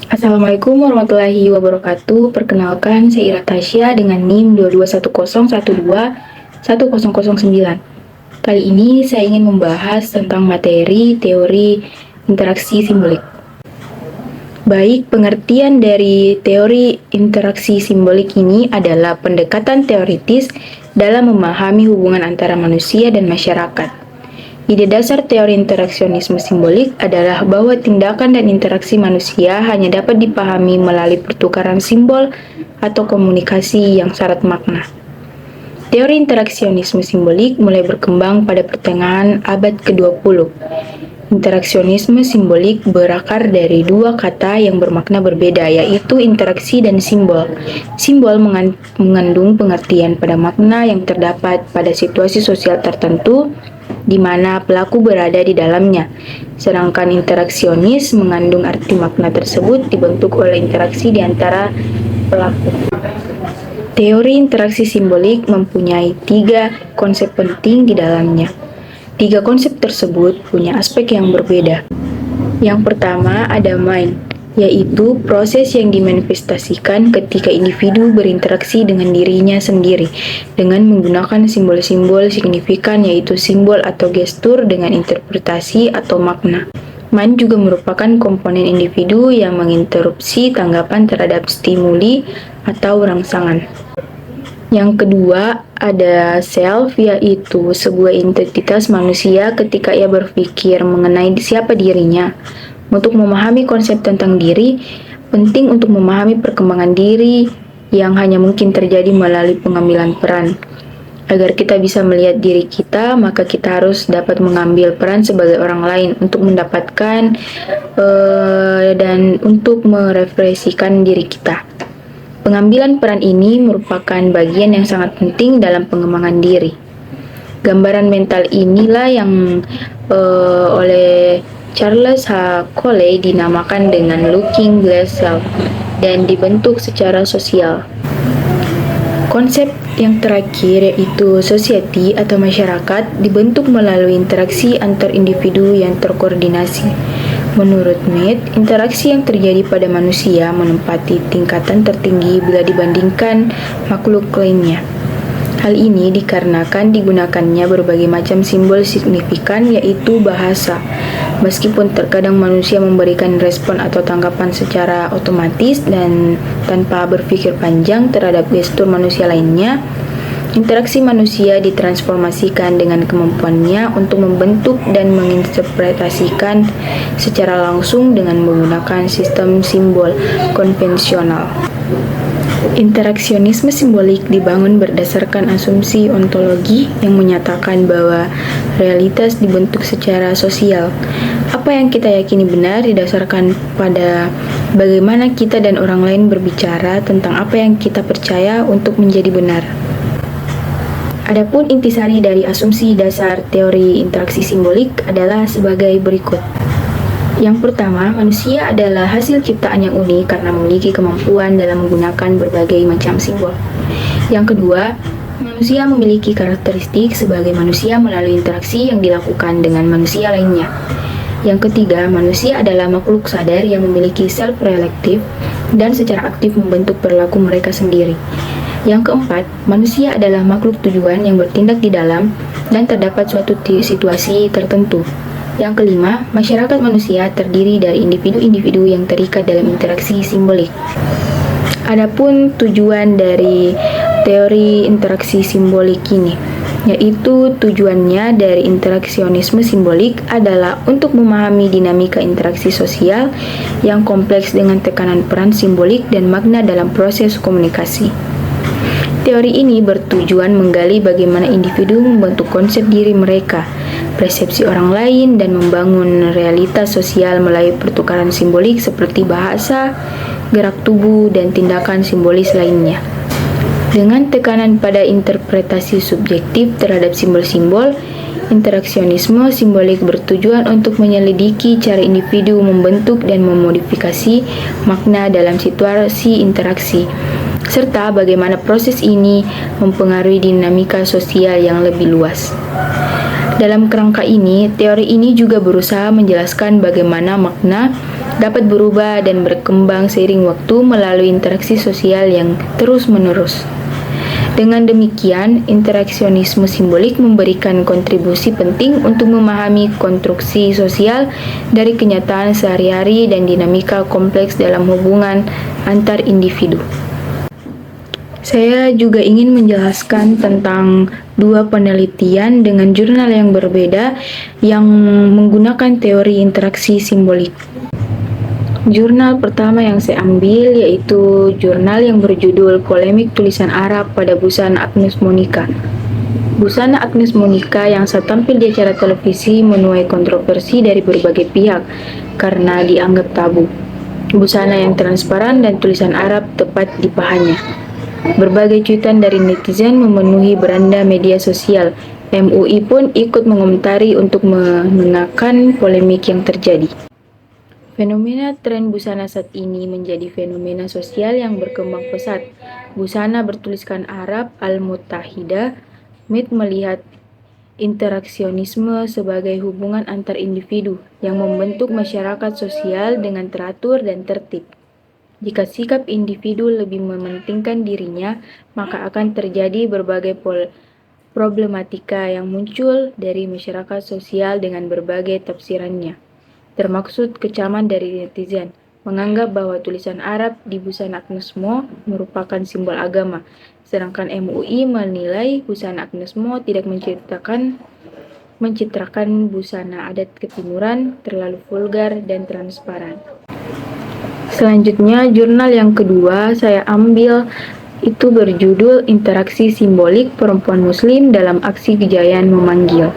Assalamualaikum warahmatullahi wabarakatuh. Perkenalkan, saya Ira Tasya dengan NIM 22101210009. Kali ini saya ingin membahas tentang materi teori interaksi simbolik. Baik, pengertian dari teori interaksi simbolik ini adalah pendekatan teoritis dalam memahami hubungan antara manusia dan masyarakat. Ide dasar teori interaksionisme simbolik adalah bahwa tindakan dan interaksi manusia hanya dapat dipahami melalui pertukaran simbol atau komunikasi yang syarat makna. Teori interaksionisme simbolik mulai berkembang pada pertengahan abad ke-20. Interaksionisme simbolik berakar dari dua kata yang bermakna berbeda, yaitu interaksi dan simbol. Simbol mengandung pengertian pada makna yang terdapat pada situasi sosial tertentu di mana pelaku berada di dalamnya. Sedangkan interaksionis mengandung arti makna tersebut dibentuk oleh interaksi di antara pelaku. Teori interaksi simbolik mempunyai 3 konsep penting di dalamnya. 3 konsep tersebut punya aspek yang berbeda. Yang pertama ada mind, yaitu proses yang dimanifestasikan ketika individu berinteraksi dengan dirinya sendiri dengan menggunakan simbol-simbol signifikan, yaitu simbol atau gestur dengan interpretasi atau makna. Mind juga merupakan komponen individu yang menginterupsi tanggapan terhadap stimuli atau rangsangan. Yang kedua, ada self, yaitu sebuah identitas manusia ketika ia berpikir mengenai siapa dirinya. Untuk memahami konsep tentang diri, penting untuk memahami perkembangan diri yang hanya mungkin terjadi melalui pengambilan peran. Agar kita bisa melihat diri kita, maka kita harus dapat mengambil peran sebagai orang lain untuk mendapatkan dan untuk merefleksikan diri kita. Pengambilan peran ini merupakan bagian yang sangat penting dalam pengembangan diri. Gambaran mental inilah yang oleh Charles H. Coley dinamakan dengan Looking Glass Self dan dibentuk secara sosial. Konsep yang terakhir yaitu society atau masyarakat dibentuk melalui interaksi antar individu yang terkoordinasi. Menurut Mead, interaksi yang terjadi pada manusia menempati tingkatan tertinggi bila dibandingkan makhluk lainnya. Hal ini dikarenakan digunakannya berbagai macam simbol signifikan, yaitu bahasa. Meskipun terkadang manusia memberikan respon atau tanggapan secara otomatis dan tanpa berpikir panjang terhadap gestur manusia lainnya, interaksi manusia ditransformasikan dengan kemampuannya untuk membentuk dan menginterpretasikan secara langsung dengan menggunakan sistem simbol konvensional. Interaksionisme simbolik dibangun berdasarkan asumsi ontologi yang menyatakan bahwa realitas dibentuk secara sosial. Apa yang kita yakini benar didasarkan pada bagaimana kita dan orang lain berbicara tentang apa yang kita percaya untuk menjadi benar. Adapun intisari dari asumsi dasar teori interaksi simbolik adalah sebagai berikut. Yang pertama, manusia adalah hasil ciptaan yang unik karena memiliki kemampuan dalam menggunakan berbagai macam simbol. Yang kedua, manusia memiliki karakteristik sebagai manusia melalui interaksi yang dilakukan dengan manusia lainnya. Yang ketiga, manusia adalah makhluk sadar yang memiliki self-reflective dan secara aktif membentuk perilaku mereka sendiri. Yang keempat, manusia adalah makhluk tujuan yang bertindak di dalam dan terdapat suatu situasi tertentu. Yang kelima, masyarakat manusia terdiri dari individu-individu yang terikat dalam interaksi simbolik. Adapun tujuan dari teori interaksi simbolik ini, yaitu tujuannya dari interaksionisme simbolik adalah untuk memahami dinamika interaksi sosial yang kompleks dengan tekanan peran simbolik dan makna dalam proses komunikasi. Teori ini bertujuan menggali bagaimana individu membentuk konsep diri mereka, persepsi orang lain, dan membangun realitas sosial melalui pertukaran simbolik seperti bahasa, gerak tubuh, dan tindakan simbolis lainnya. Dengan tekanan pada interpretasi subjektif terhadap simbol-simbol, interaksionisme simbolik bertujuan untuk menyelidiki cara individu membentuk dan memodifikasi makna dalam situasi interaksi, serta bagaimana proses ini mempengaruhi dinamika sosial yang lebih luas. Dalam kerangka ini, teori ini juga berusaha menjelaskan bagaimana makna dapat berubah dan berkembang seiring waktu melalui interaksi sosial yang terus-menerus. Dengan demikian, interaksionisme simbolik memberikan kontribusi penting untuk memahami konstruksi sosial dari kenyataan sehari-hari dan dinamika kompleks dalam hubungan antar individu. Saya juga ingin menjelaskan tentang dua penelitian dengan jurnal yang berbeda yang menggunakan teori interaksi simbolik. Jurnal pertama yang saya ambil yaitu jurnal yang berjudul Polemik Tulisan Arab pada Busana Agnes Monica. Busana Agnes Monica yang saat tampil di acara televisi menuai kontroversi dari berbagai pihak karena dianggap tabu. Busana yang transparan dan tulisan Arab tepat di pahanya. Berbagai cuitan dari netizen memenuhi beranda media sosial. MUI pun ikut mengomentari untuk menengakan polemik yang terjadi. Fenomena tren busana saat ini menjadi fenomena sosial yang berkembang pesat. Busana bertuliskan Arab Al-Muttahida melihat interaksionisme sebagai hubungan antar individu yang membentuk masyarakat sosial dengan teratur dan tertib. Jika sikap individu lebih mementingkan dirinya, maka akan terjadi berbagai problematika yang muncul dari masyarakat sosial dengan berbagai tafsirannya. Termaksud kecaman dari netizen, menganggap bahwa tulisan Arab di busana Agnes Mo merupakan simbol agama, sedangkan MUI menilai busana Agnes Mo tidak mencitrakan busana adat ketimuran, terlalu vulgar dan transparan. Selanjutnya, jurnal yang kedua saya ambil itu berjudul Interaksi Simbolik Perempuan Muslim dalam Aksi Gejayan Memanggil.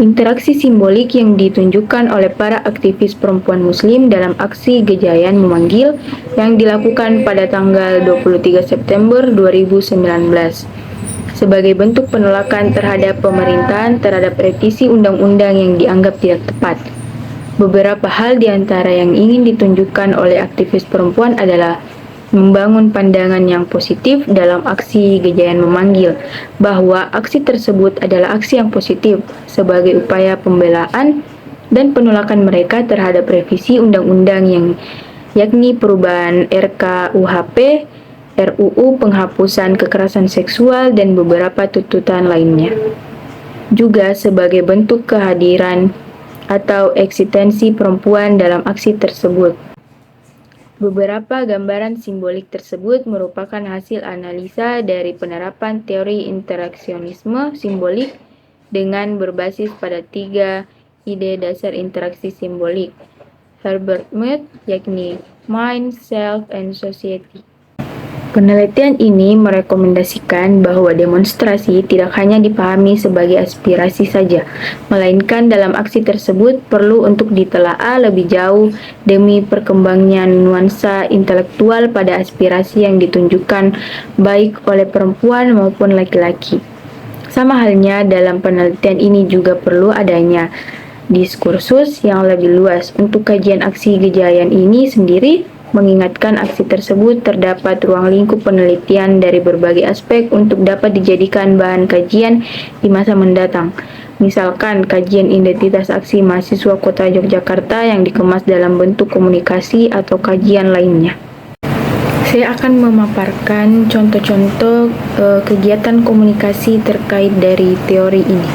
Interaksi simbolik yang ditunjukkan oleh para aktivis perempuan muslim dalam aksi Gejayan Memanggil yang dilakukan pada tanggal 23 September 2019 sebagai bentuk penolakan terhadap pemerintahan terhadap revisi undang-undang yang dianggap tidak tepat. Beberapa hal di antara yang ingin ditunjukkan oleh aktivis perempuan adalah membangun pandangan yang positif dalam aksi Gejayan Memanggil, bahwa aksi tersebut adalah aksi yang positif sebagai upaya pembelaan dan penolakan mereka terhadap revisi undang-undang yang yakni perubahan RKUHP, RUU penghapusan kekerasan seksual dan beberapa tuntutan lainnya. Juga sebagai bentuk kehadiran atau eksistensi perempuan dalam aksi tersebut. Beberapa gambaran simbolik tersebut merupakan hasil analisa dari penerapan teori interaksionisme simbolik dengan berbasis pada 3 ide dasar interaksi simbolik Herbert Mead, yakni Mind, Self, and Society. Penelitian ini merekomendasikan bahwa demonstrasi tidak hanya dipahami sebagai aspirasi saja, melainkan dalam aksi tersebut perlu untuk ditelaah lebih jauh demi perkembangan nuansa intelektual pada aspirasi yang ditunjukkan baik oleh perempuan maupun laki-laki. Sama halnya dalam penelitian ini juga perlu adanya diskursus yang lebih luas untuk kajian aksi Gejayan ini sendiri. Mengingatkan aksi tersebut terdapat ruang lingkup penelitian dari berbagai aspek untuk dapat dijadikan bahan kajian di masa mendatang. Misalkan kajian identitas aksi mahasiswa Kota Yogyakarta yang dikemas dalam bentuk komunikasi atau kajian lainnya. Saya akan memaparkan contoh-contoh kegiatan komunikasi terkait dari teori ini.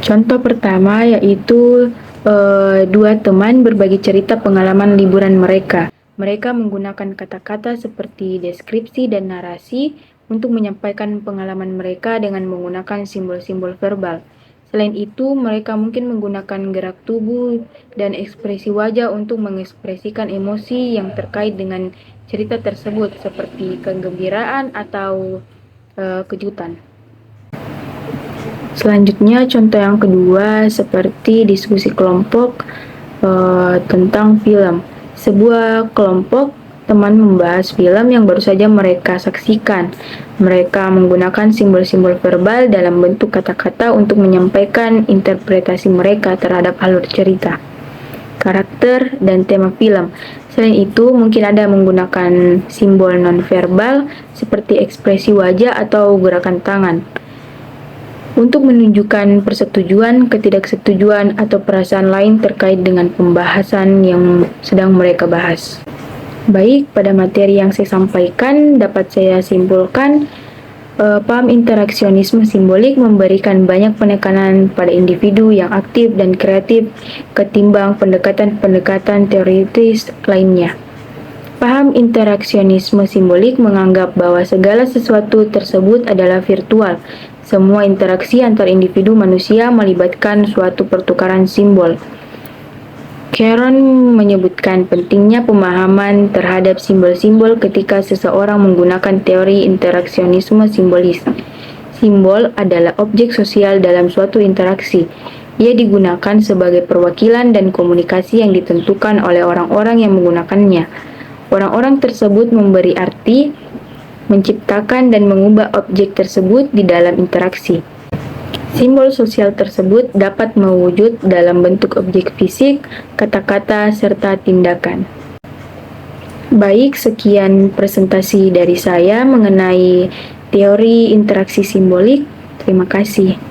Contoh pertama yaitu dua teman berbagi cerita pengalaman liburan mereka. Mereka menggunakan kata-kata seperti deskripsi dan narasi untuk menyampaikan pengalaman mereka dengan menggunakan simbol-simbol verbal. Selain itu, mereka mungkin menggunakan gerak tubuh dan ekspresi wajah untuk mengekspresikan emosi yang terkait dengan cerita tersebut, seperti kegembiraan atau kejutan. Selanjutnya, contoh yang kedua seperti diskusi kelompok tentang film. Sebuah kelompok teman membahas film yang baru saja mereka saksikan. Mereka menggunakan simbol-simbol verbal dalam bentuk kata-kata untuk menyampaikan interpretasi mereka terhadap alur cerita, karakter, dan tema film. Selain itu, mungkin ada menggunakan simbol nonverbal seperti ekspresi wajah atau gerakan tangan. untuk menunjukkan persetujuan, ketidaksetujuan, atau perasaan lain terkait dengan pembahasan yang sedang mereka bahas. Baik, pada materi yang saya sampaikan dapat saya simpulkan paham interaksionisme simbolik memberikan banyak penekanan pada individu yang aktif dan kreatif ketimbang pendekatan-pendekatan teoritis lainnya. Paham interaksionisme simbolik menganggap bahwa segala sesuatu tersebut adalah virtual. Semua interaksi antar individu manusia melibatkan suatu pertukaran simbol. Caron menyebutkan pentingnya pemahaman terhadap simbol-simbol ketika seseorang menggunakan teori interaksionisme simbolis. Simbol adalah objek sosial dalam suatu interaksi. Ia digunakan sebagai perwakilan dan komunikasi yang ditentukan oleh orang-orang yang menggunakannya. Orang-orang tersebut memberi arti, menciptakan dan mengubah objek tersebut di dalam interaksi. Simbol sosial tersebut dapat mewujud dalam bentuk objek fisik, kata-kata, serta tindakan. Baik, sekian presentasi dari saya mengenai teori interaksi simbolik. Terima kasih.